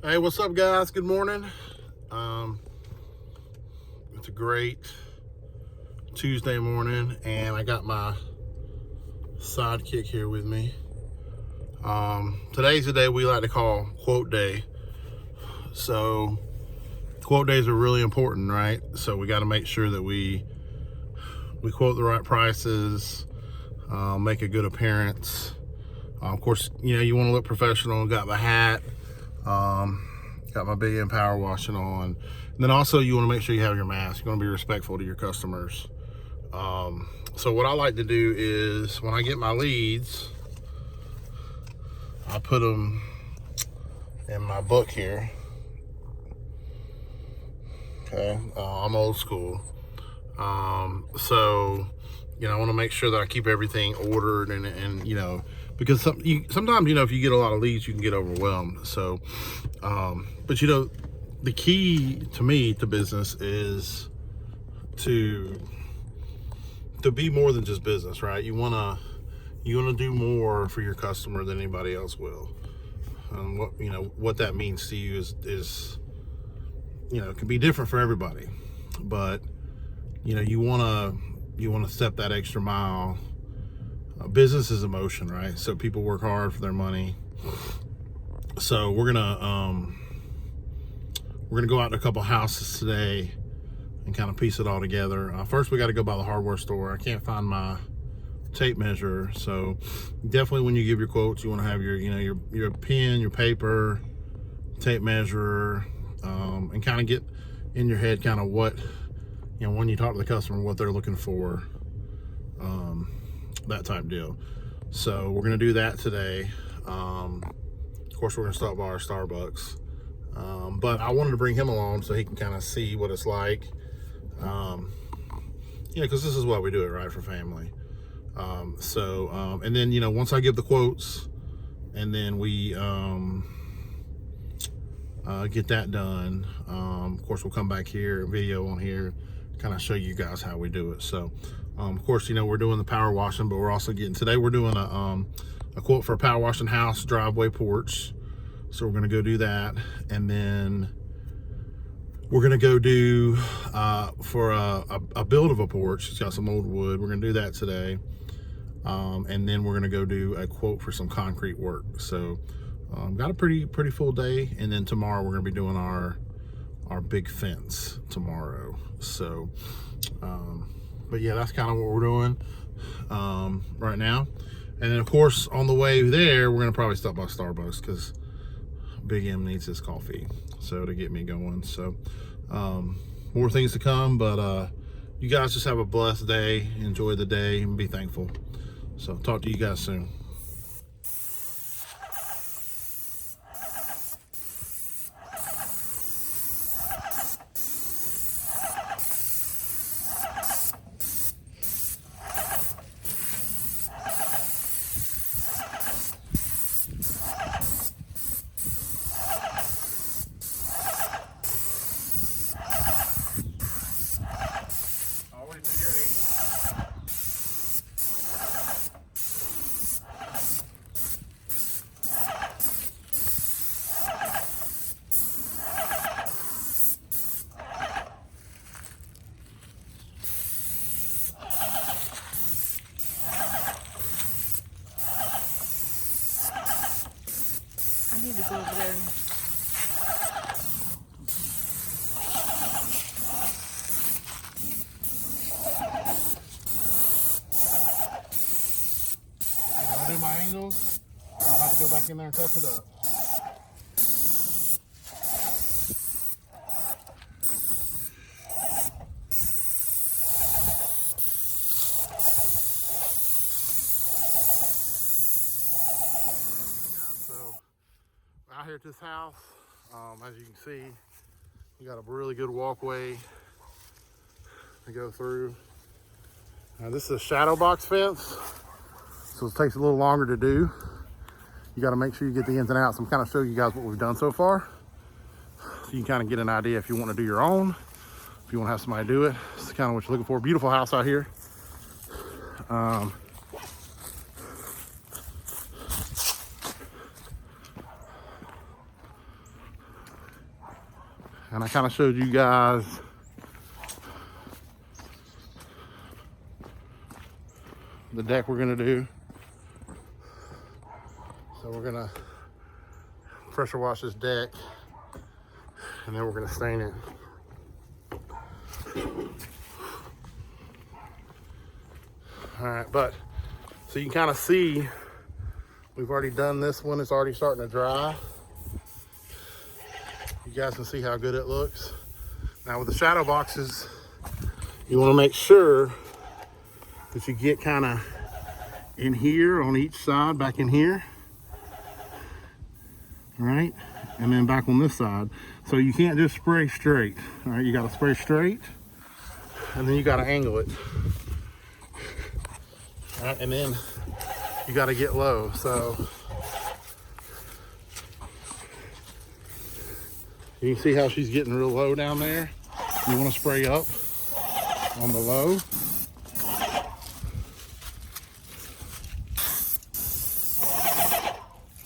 Hey, what's up, guys? Good morning. It's a great Tuesday morning, and I got my sidekick here with me. Today's the day we like to call quote day. So, quote days are really important, right? So we got to make sure that we quote the right prices, make a good appearance. Of course, you want to look professional. Got the hat. Got my Big M power washing on. And then also you want to make sure you have your mask. You want to be respectful to your customers. So what I like to do is when I get my leads, I put them in my book here. Okay, I'm old school. So, I want to make sure that I keep everything ordered and because sometimes, if you get a lot of leads, you can get overwhelmed. So, but the key to me to business is to be more than just business, right? You wanna do more for your customer than anybody else will. What that means to you is it can be different for everybody, but you wanna step that extra mile. Business is emotion, right? So people work hard for their money. So we're gonna go out to a couple houses today and kind of piece it all together. First, we got to go by the hardware store. I can't find my tape measure, so definitely when you give your quotes, you want to have your pen, your paper, tape measure, and kind of get in your head kind of what when you talk to the customer, what they're looking for, that type deal. So we're going to do that today. Of course, we're going to stop by our Starbucks, but I wanted to bring him along so he can kind of see what it's like. Because this is why we do it, right, for family. And then once I give the quotes, and then we get that done, of course we'll come back here, video on here, kind of show you guys how we do it. So of course we're doing the power washing, but we're also today we're doing a quote for a power washing house, driveway, porch. So we're going to go do that, and then we're going to go do for a build of a porch. It's got some old wood. We're going to do that today, and then we're going to go do a quote for some concrete work. So got a pretty full day, and then tomorrow we're going to be doing our big fence tomorrow. So but yeah, that's kind of what we're doing right now. And then of course on the way there we're going to probably stop by Starbucks because Big M needs his coffee, so to get me going. So more things to come, but you guys just have a blessed day, enjoy the day, and be thankful. So talk to you guys soon. Always do your angle. I need to go over there. When I do my angles, I'll have to go back in there and touch it up. So out here at this house, as you can see, you got a really good walkway to go through. Now this is a shadow box fence, so it takes a little longer to do. You got to make sure you get the ins and outs. I'm kind of showing you guys what we've done so far, so you can kind of get an idea if you want to do your own, if you want to have somebody do it. It's kind of what you're looking for. Beautiful house out here. And I kind of showed you guys the deck we're gonna do. So we're gonna pressure wash this deck, and then we're gonna stain it. All right, but so you can kind of see we've already done this one. It's already starting to dry. You guys can see how good it looks. Now with the shadow boxes, you want to make sure that you get kind of in here on each side, back in here. All right, and then back on this side. So you can't just spray straight. All right, you got to spray straight, and then you got to angle it. All right, and then you got to get low. So you can see how she's getting real low down there. You want to spray up on the low.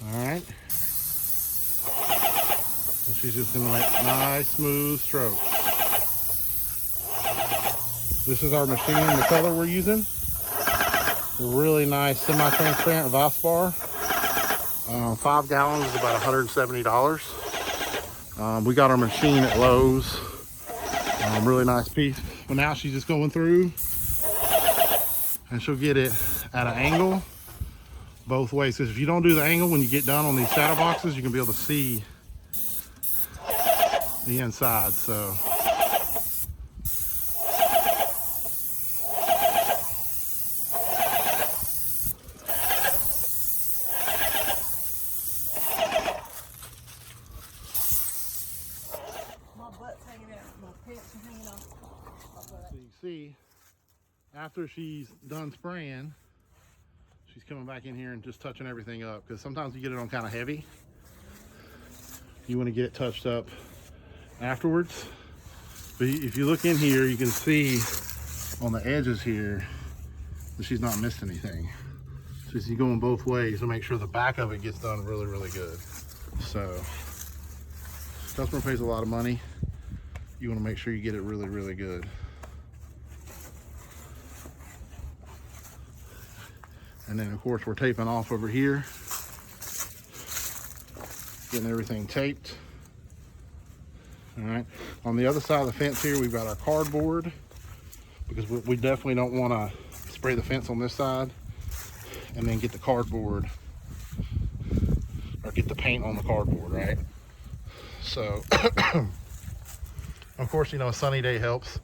All right. And she's just gonna make nice, smooth strokes. This is our machine, the color we're using. A really nice semi-transparent Valspar. 5 gallons is about $170. We got our machine at Lowe's. Really nice piece. But now she's just going through, and she'll get it at an angle both ways. Because if you don't do the angle when you get done on these shadow boxes, you can be able to see the inside. So My butt's hanging out. My pants are hanging off my butt. So you can see, after she's done spraying, she's coming back in here and just touching everything up, because sometimes you get it on kind of heavy. You want to get it touched up afterwards. But if you look in here, you can see on the edges here that she's not missed anything. So she's going both ways to make sure the back of it gets done really, really good. So customer pays a lot of money. You want to make sure you get it really, really good. And then of course we're taping off over here, getting everything taped. All right, on the other side of the fence here, we've got our cardboard, because we definitely don't want to spray the fence on this side and then get the cardboard, or get the paint on the cardboard, right? So of course, you know, a sunny day helps,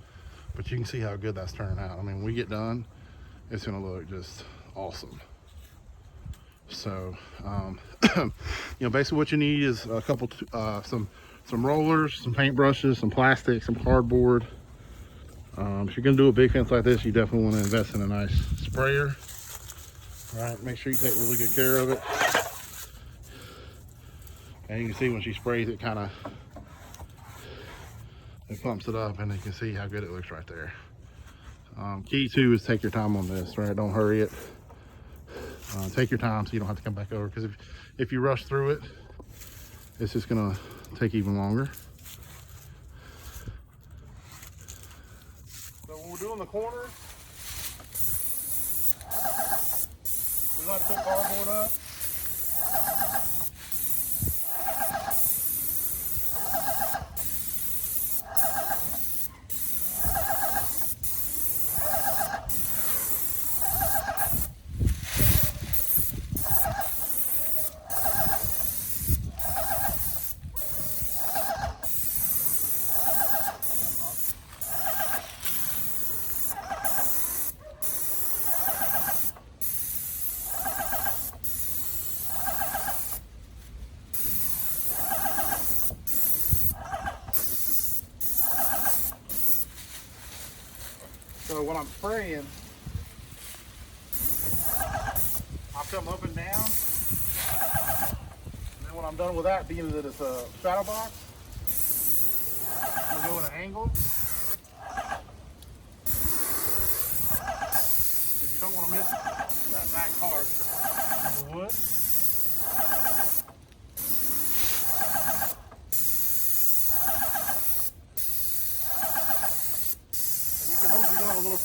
but you can see how good that's turning out. I mean, when we get done, it's gonna look just awesome. So you know, basically what you need is a couple some rollers, some paintbrushes, some plastic, some cardboard. If you're gonna do a big fence like this, you definitely want to invest in a nice sprayer. All right, make sure you take really good care of it. And you can see when she sprays it, kind of it pumps it up, and you can see how good it looks right there. Key too is take your time on this, right? Don't hurry it. Take your time so you don't have to come back over, because if you rush through it, it's just gonna take even longer. So when we're doing the corners, we like to put cardboard up. So when I'm spraying, I'll come up and down. And then when I'm done with that, being that it's a shadow box, I'm gonna go at an angle. Because you don't want to miss that back part of the wood.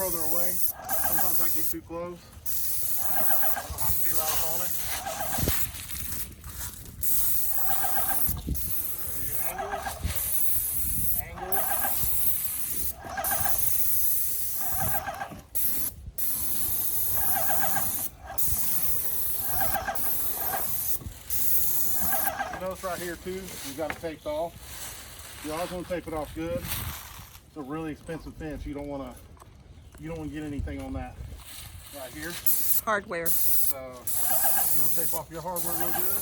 further away. Sometimes I get too close. I don't have to be right up on it. Angle. Notice right here too, you got it taped off. You always want to tape it off good. It's a really expensive fence. You don't want to get anything on that right here. Hardware. So you want to tape off your hardware real good.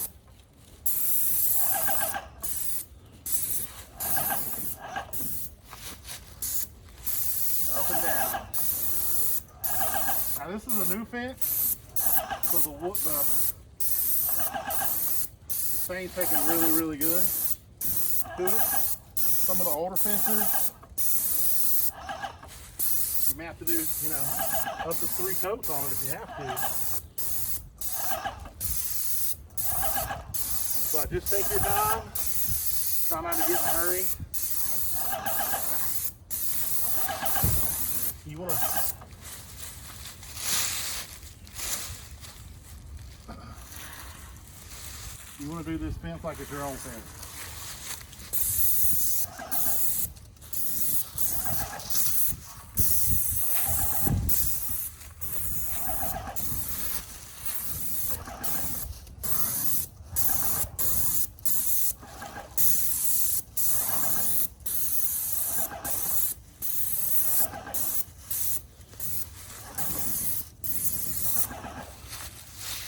Up and down. Now this is a new fence, so the stain's taking really good to it. Some of the older fences, you may have to do, up to 3 coats on it if you have to. But just take your time. Try not to get in a hurry. You want to do this fence like it's your own fence.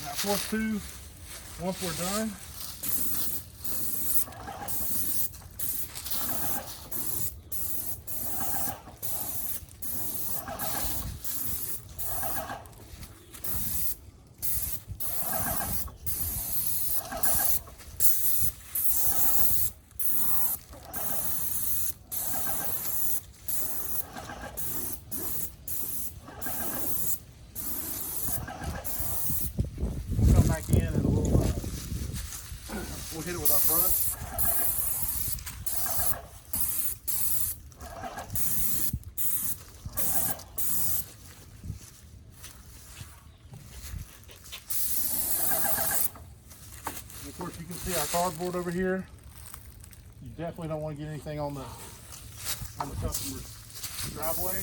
Now, of course, too, once we're done, we'll come back in and we'll hit it with our brush. And of course, you can see our cardboard over here. You definitely don't want to get anything on the customer's driveway.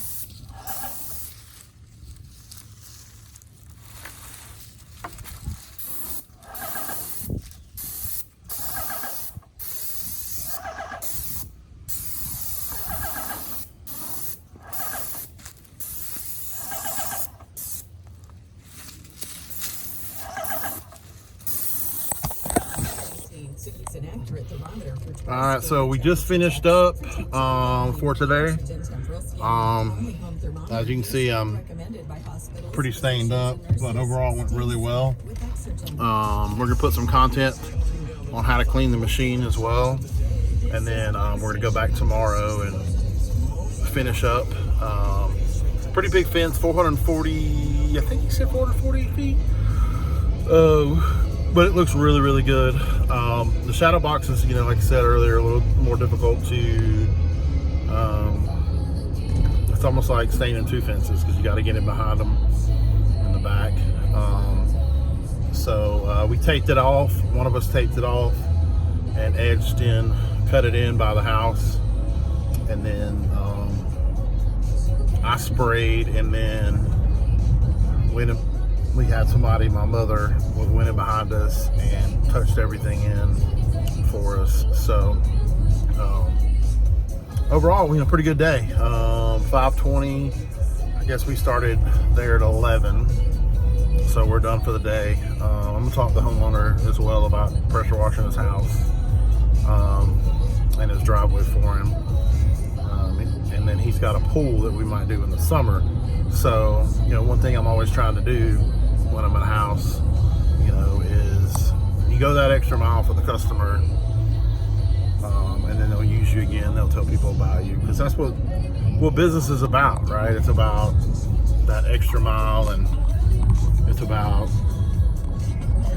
All right, so we just finished up for today. As you can see, I'm pretty stained up, but overall it went really well. We're gonna put some content on how to clean the machine as well, and then we're gonna go back tomorrow and finish up. Pretty big fence, 440, I think he said 440 feet. But it looks really good. The shadow boxes, like I said earlier, a little more difficult to, it's almost like staining 2 fences because you got to get in behind them in the back. So we taped it off. One of us taped it off and edged in, cut it in by the house. And then I sprayed, and then we had somebody, my mother, went in behind us and touched everything in for us. So overall, pretty good day. 5:20. I guess we started there at 11, so we're done for the day. I'm gonna talk to the homeowner as well about pressure washing his house and his driveway for him. And then he's got a pool that we might do in the summer. So one thing I'm always trying to do when I'm in a house, is you go that extra mile for the customer, and then they'll use you again. They'll tell people about you, because that's what business is about, right? It's about that extra mile, and it's about,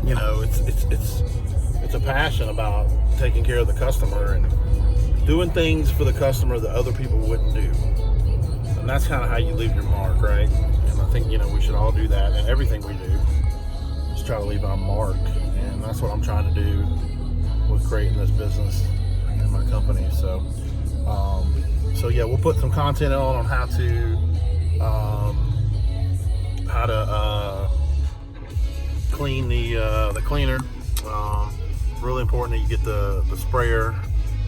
it's a passion about taking care of the customer and doing things for the customer that other people wouldn't do. And And that's kind of how you leave your mark, right? And I think, we should all do that, and everything we do, just try to leave our mark. And that's what I'm trying to do with creating this business and my company. So yeah, we'll put some content on how to clean the cleaner. Really important that you get the sprayer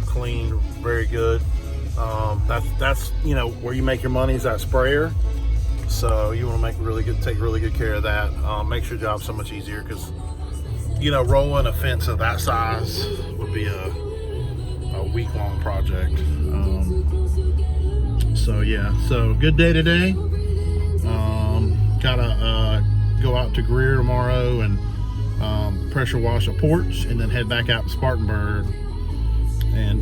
cleaned very good. That's where you make your money, is that sprayer. So you want to take really good care of that. Makes your job so much easier, because rolling a fence of that size would be a week-long project. So yeah, so good day today. Gotta go out to Greer tomorrow and pressure wash a porch, and then head back out to Spartanburg and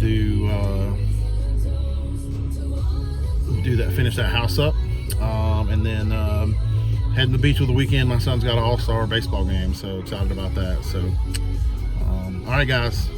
finish that house up, and then heading to the beach for the weekend. My son's got an all-star baseball game, so excited about that. So all right, guys.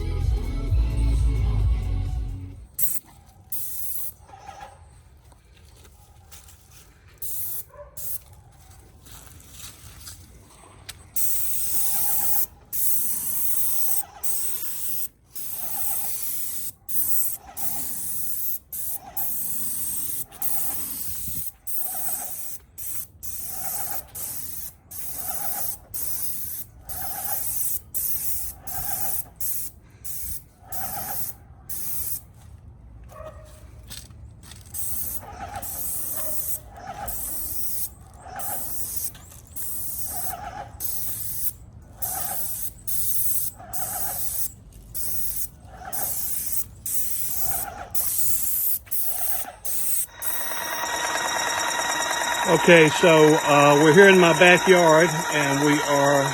Okay, so we're here in my backyard, and we are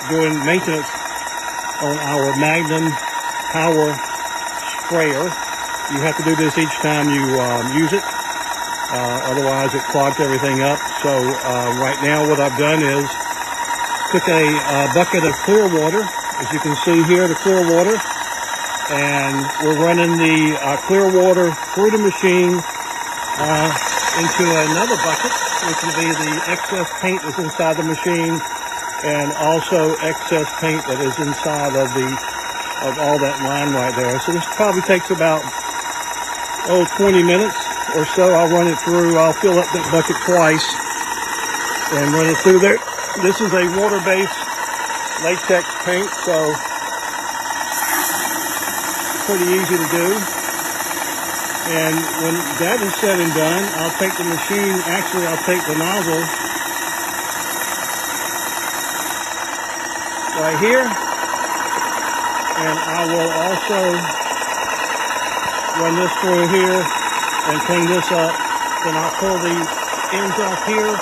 doing maintenance on our Magnum Power Sprayer. You have to do this each time you use it, otherwise it clogs everything up. So right now what I've done is took a bucket of clear water, as you can see here, the clear water, and we're running the clear water through the machine into another bucket, which will be the excess paint that's inside the machine, and also excess paint that is inside of all that line right there. So this probably takes about 20 minutes or so. I'll run it through. I'll fill up that bucket twice and run it through there. This is a water-based latex paint, so pretty easy to do. And when that is said and done, I'll take the machine, actually I'll take the nozzle right here, and I will also run this through here and clean this up. Then I'll pull the ends off here,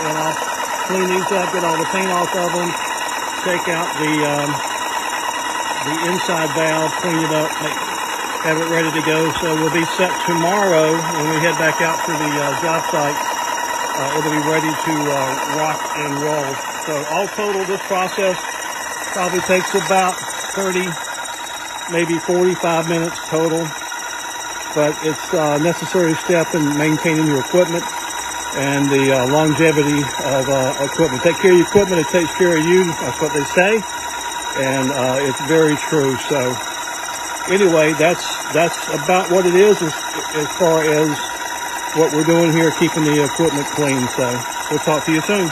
and I'll clean these up, get all the paint off of them, take out the inside valve, clean it up, have it ready to go. So we'll be set tomorrow when we head back out to the job site. It'll be ready to rock and roll. So all total, this process probably takes about 30, maybe 45 minutes total. But it's a necessary step in maintaining your equipment and the longevity of equipment. Take care of your equipment, it takes care of you. That's what they say. And it's very true. So anyway, that's about what it is as far as what we're doing here, keeping the equipment clean. So we'll talk to you soon.